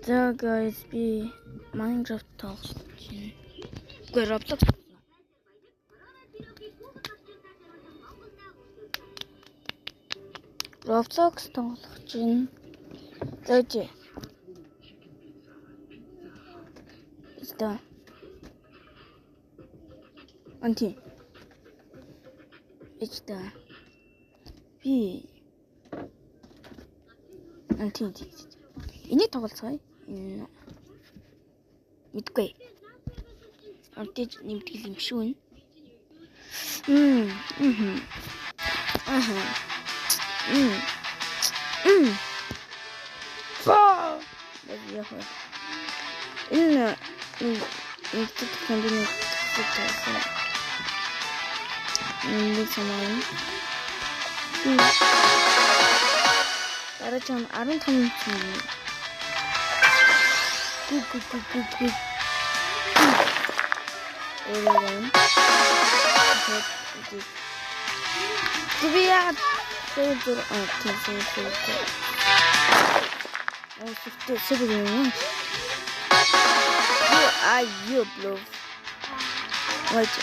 За guys би Minecraft тоглож байна. Үгүй Roblox. Roblox тоглож байна. Зөөж. Иста. Анти. Иста. Би анти. Энийг тоглоцгаая. Мэдгүй. Антиж нэмтгэл юм шүү. Фаа. Яг. Энэ комбинаци хийсэн. Энэ самаа. Дараач 15 минут. Гүг. Орон. Төвяа зөв Who are you, Blue? Wait.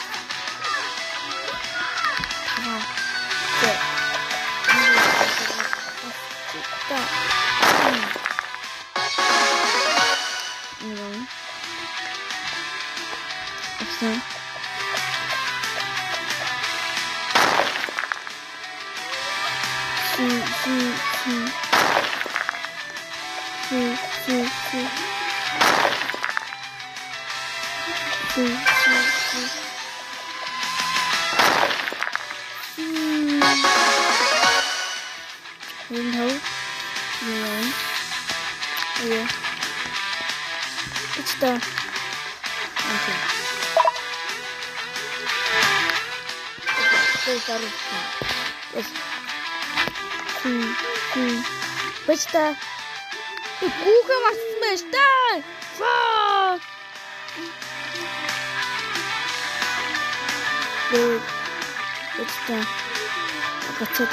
It's the okay. Yes. What's the Google must smash that. Fuck. What's the what's the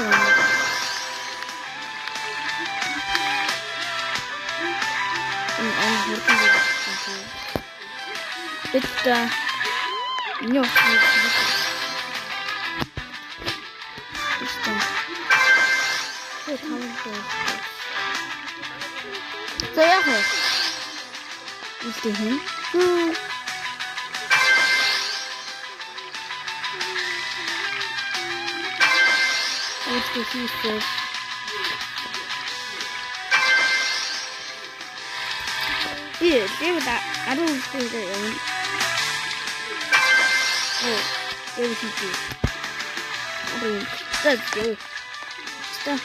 Это мёртвый. Что? Это заехал. Издыхин. Вот такие все. 얘보다 아름다워요. 여기 진짜 진짜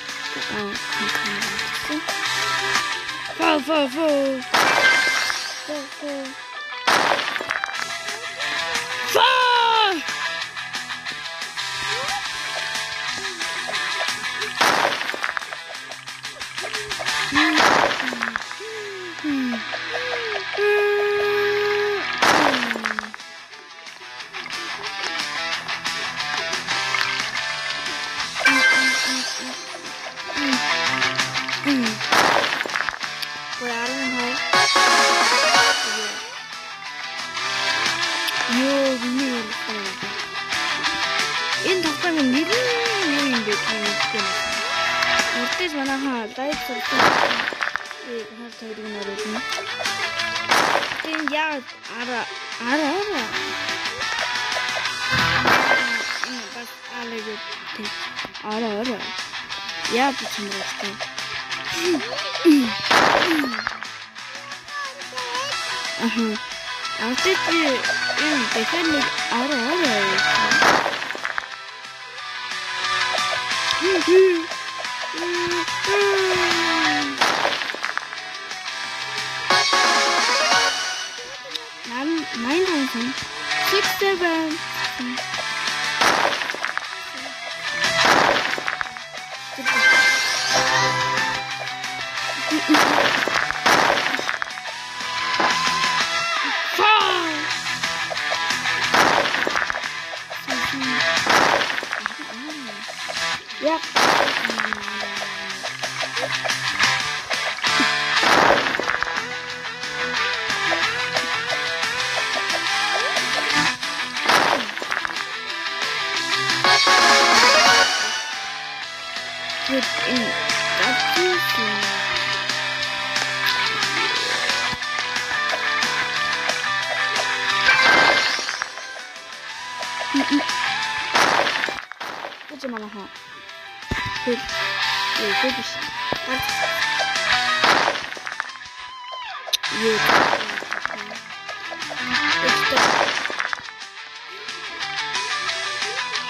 энэ тогтоомын нэр нь юу юм бэ гэх юм. Үрдээс манайхаа дайд сурсан. Хаар тавьдаг нь орно. Энэ яа ара. Энэ бас алэг тэг. Ара. Яа бичсэн бэ? Антик энэ техник ара. Nine thousand 6-7. Yep. манайхан. Хэл биш. Юу.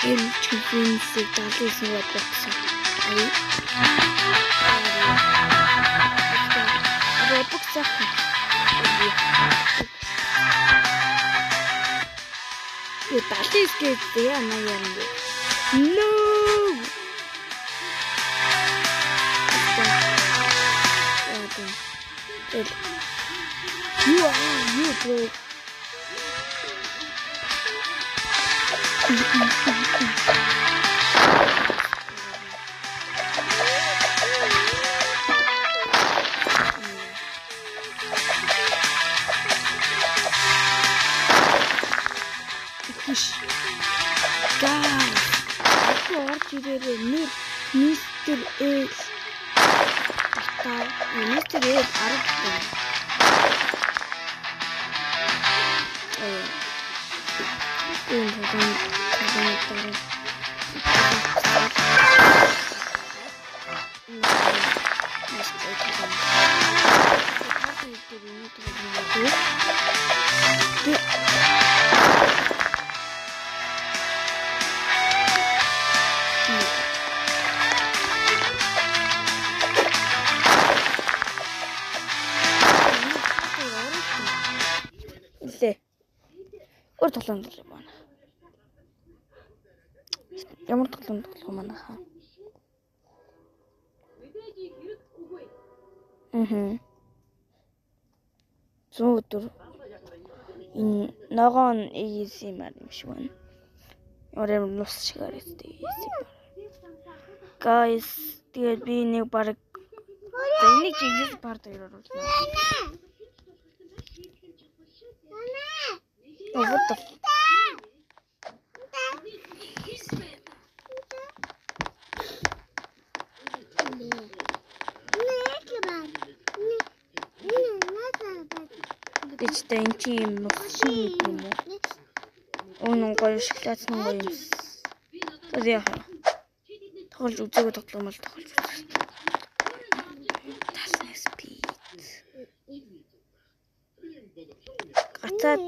Энэ чигүнсийг даалгасан бодсон. Ай. Боксах. Юу даалгасан гэдэг яна юм бэ? No. You bro. Mr. X. Mr. X аргатай. Өөр тоглоом юм байна. Ямар тоглоом манайхаа. Зөөдөр энэ ногоон ASMR юм шиг байна. Орой нус шиг арайтай ASMR. Guys, тэгээд би нэг баг энийг English part дээр оруулна. Oh, what the f- Гэвч энэ тийм нөхцөл юм уу? Өнөө гоё шоколадны гоё юм. За яах вэ? Тоглож үзээгүй тоглоом л тоглож үзсэн. Талсан спид. Гацаад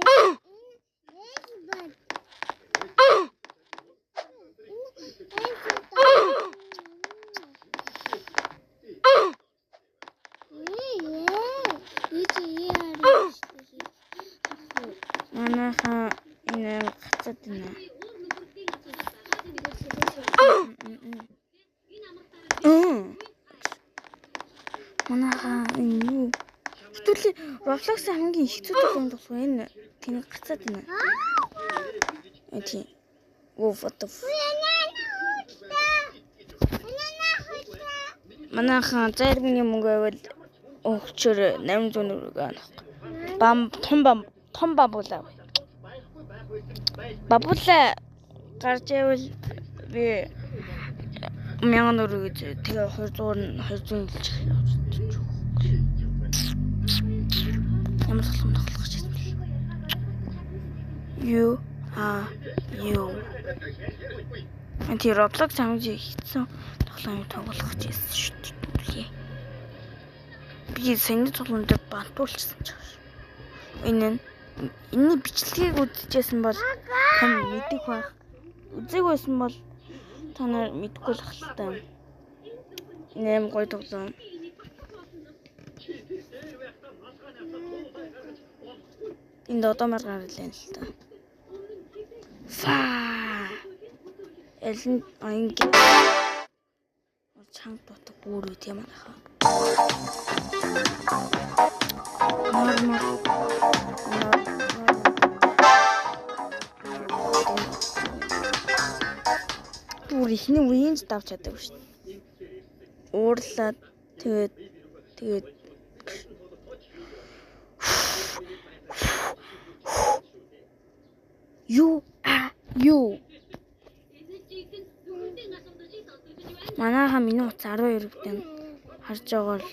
манайхаа энэ гацаад байна. Манайхаа энэ юу? Хэвлээ Roblox-ийн хамгийн их зүйл юм болох энэ тэнийг гацаад байна. Тийм. Oh, what the f- Манайхаа зарим юм гэвэл өгчөр 800 төгрөг авах. Том бабуулаа. Бабуулаа гарч ивэл би 1000 төгрөг гэж тэгээ 200 хэлж ямар тоглох гэж байна. You. Анти Roblox хамгийн хэцүү тоглоом тоглох гэж байсан шүү дээ. Би саяны тоглоонд бантуулчихсан ч байна. Энэний бичлэгийг үзчихсэн бол та мэдэх байх. Үзээгүй байсан бол та нар мэдэхгүй л ахaltaа. Нэм гоё тоглоом. Энд одоо маргаар илэн л та. Элэн анги чанга дотог бүр үт юм аа. Бүр ихний үеийнч давч чадаагүй шүү дээ. Уурлаад тэгээд юу манайха минут 12 гэдэг харж байгаа л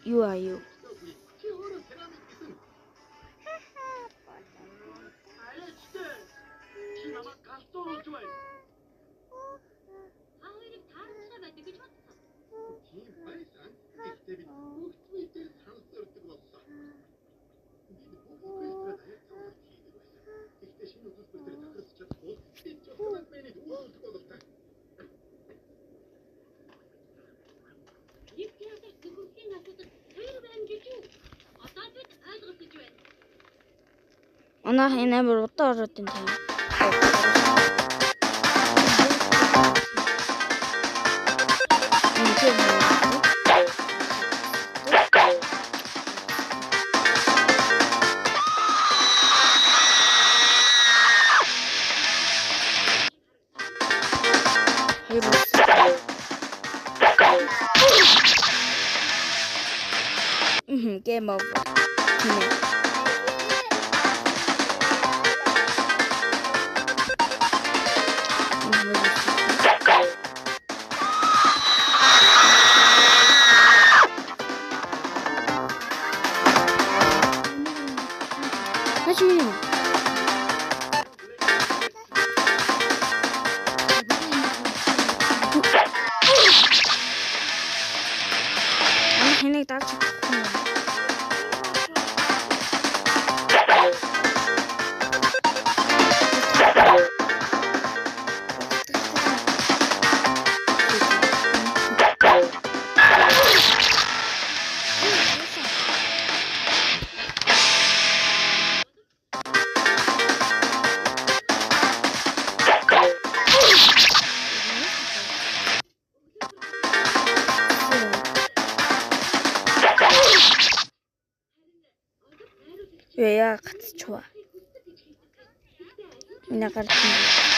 Юу аа юу? Оноо энэ амар удаа ороод энэ тийм. Game over. Хэнэг давч чадахгүй юм. Яа гацчва. Миний гарч ирж.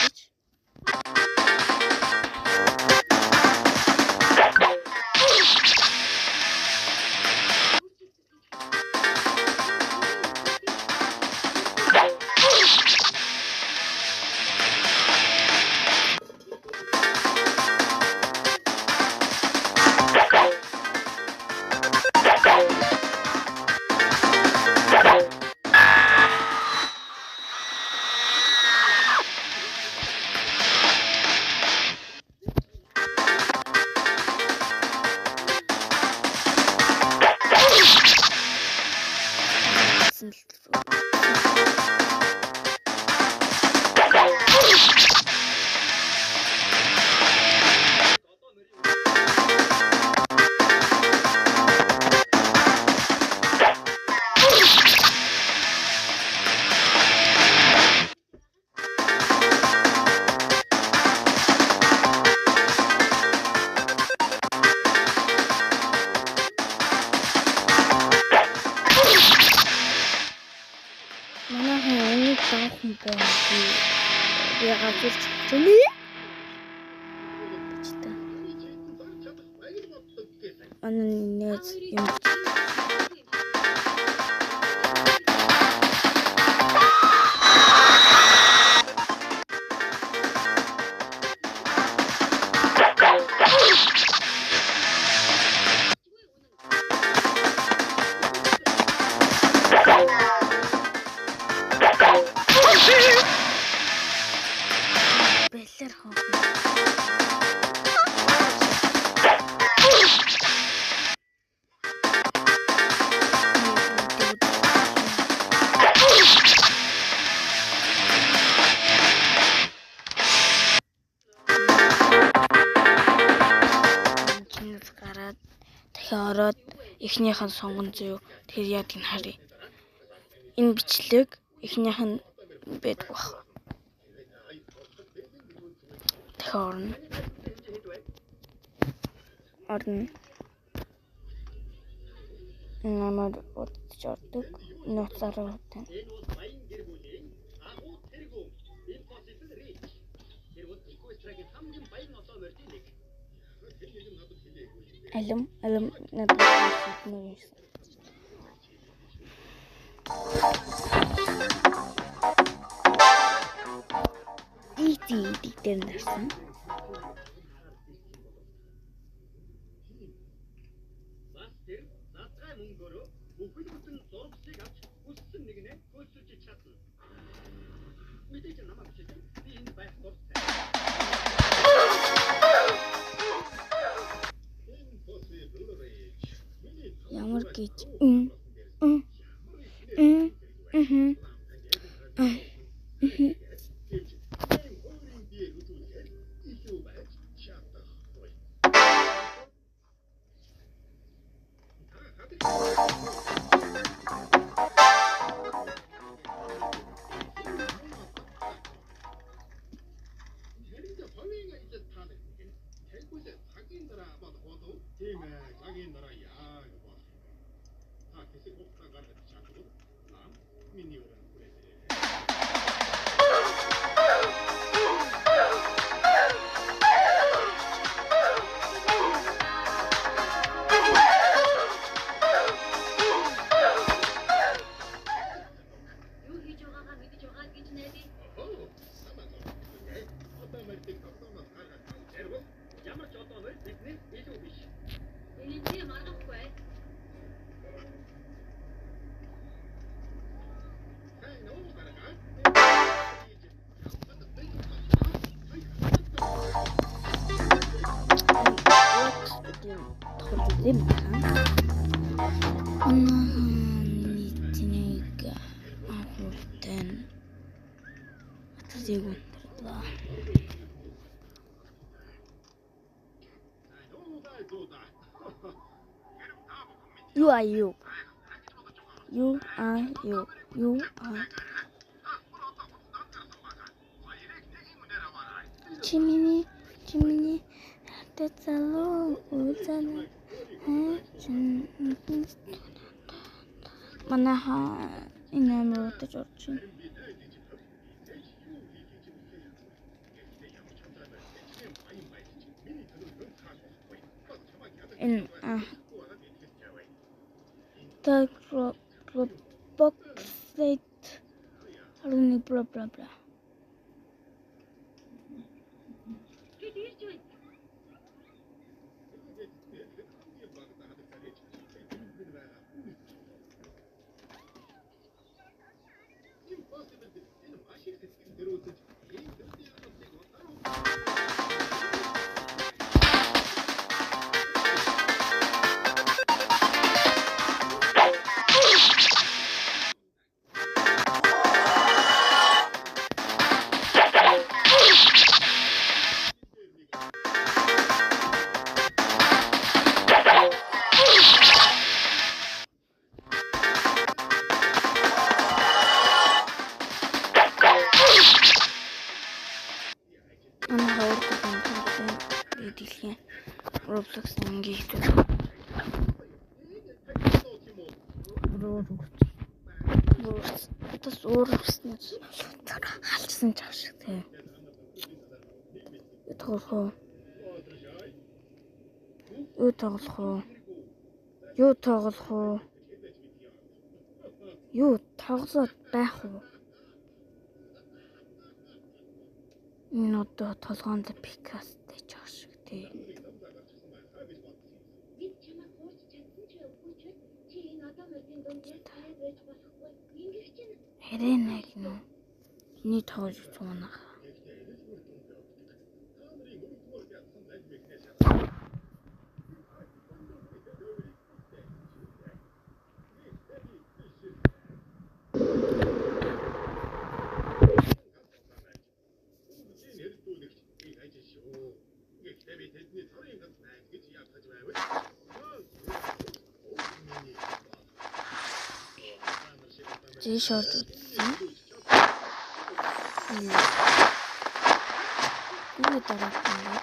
Яагаад ч юм аннэс юм. Ороод эхнийх нь сонгон зөө тэр яадаг нь харъя. Энэ бичлэг эхнийх нь байдаг баг. Тэгэхээр орно. Намайг удаж ордог. Ноцараа утаа. Алам надад нэг дээр нарсан. Ямар гэж You are you. You are you. You are. Chimney. That's a long Manaha in Emerald George. In the box said only blah blah blah. Roblox engaged. Tas uurсан халчсан чав шиг тийм. Юу тоглох уу? Юу тоглоод байх уу? Энэ одоо толгоонд пикастэй чав шиг тийм. Хэрэнэг нөө миний тоож цуунах. T-shirt. Ini taruh dulu.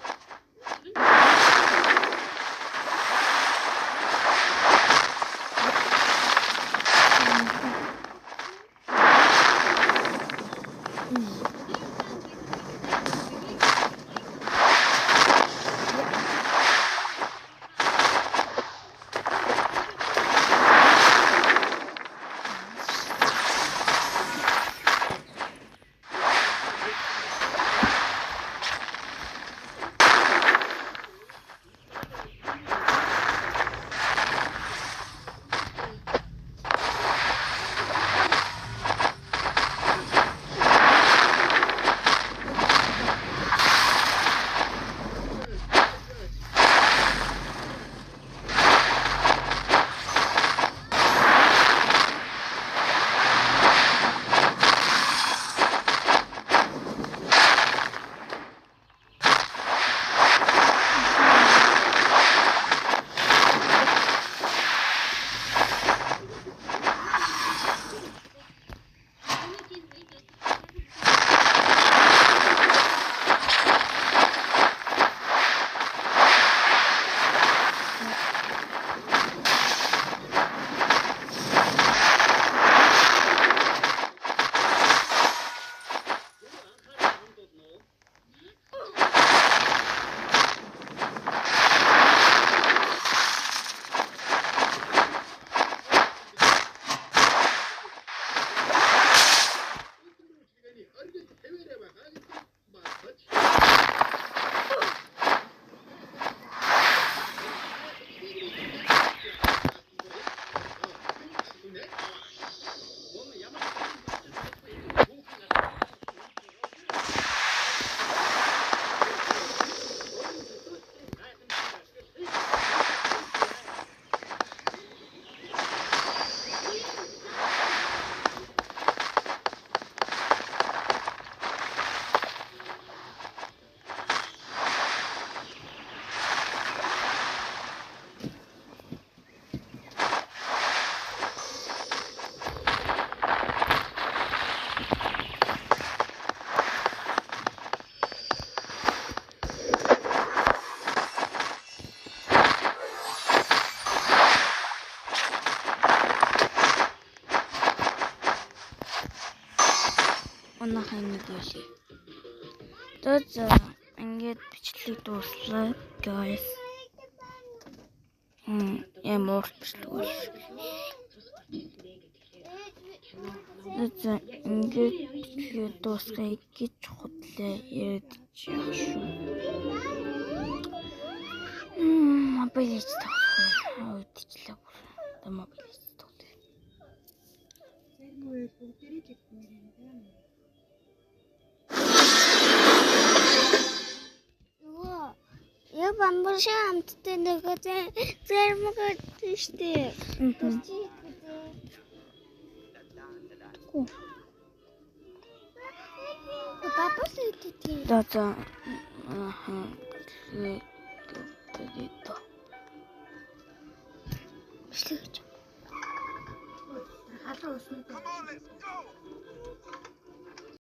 манайхаа нэг ялээ. За ингээд бичлэг дуслаа guys. Ямар бичлэг бол. За ингээд бичлэг дуусгая гэж худлаа ярьж яах шүү. Мобиль тоглох үдчихлээ бүр. Одоо мобиль тоглоё. Я бамбуша амттай нөгөө зэрмэг штэ. Папа сэтэти. За. Бичлэг. Халуун уснаа.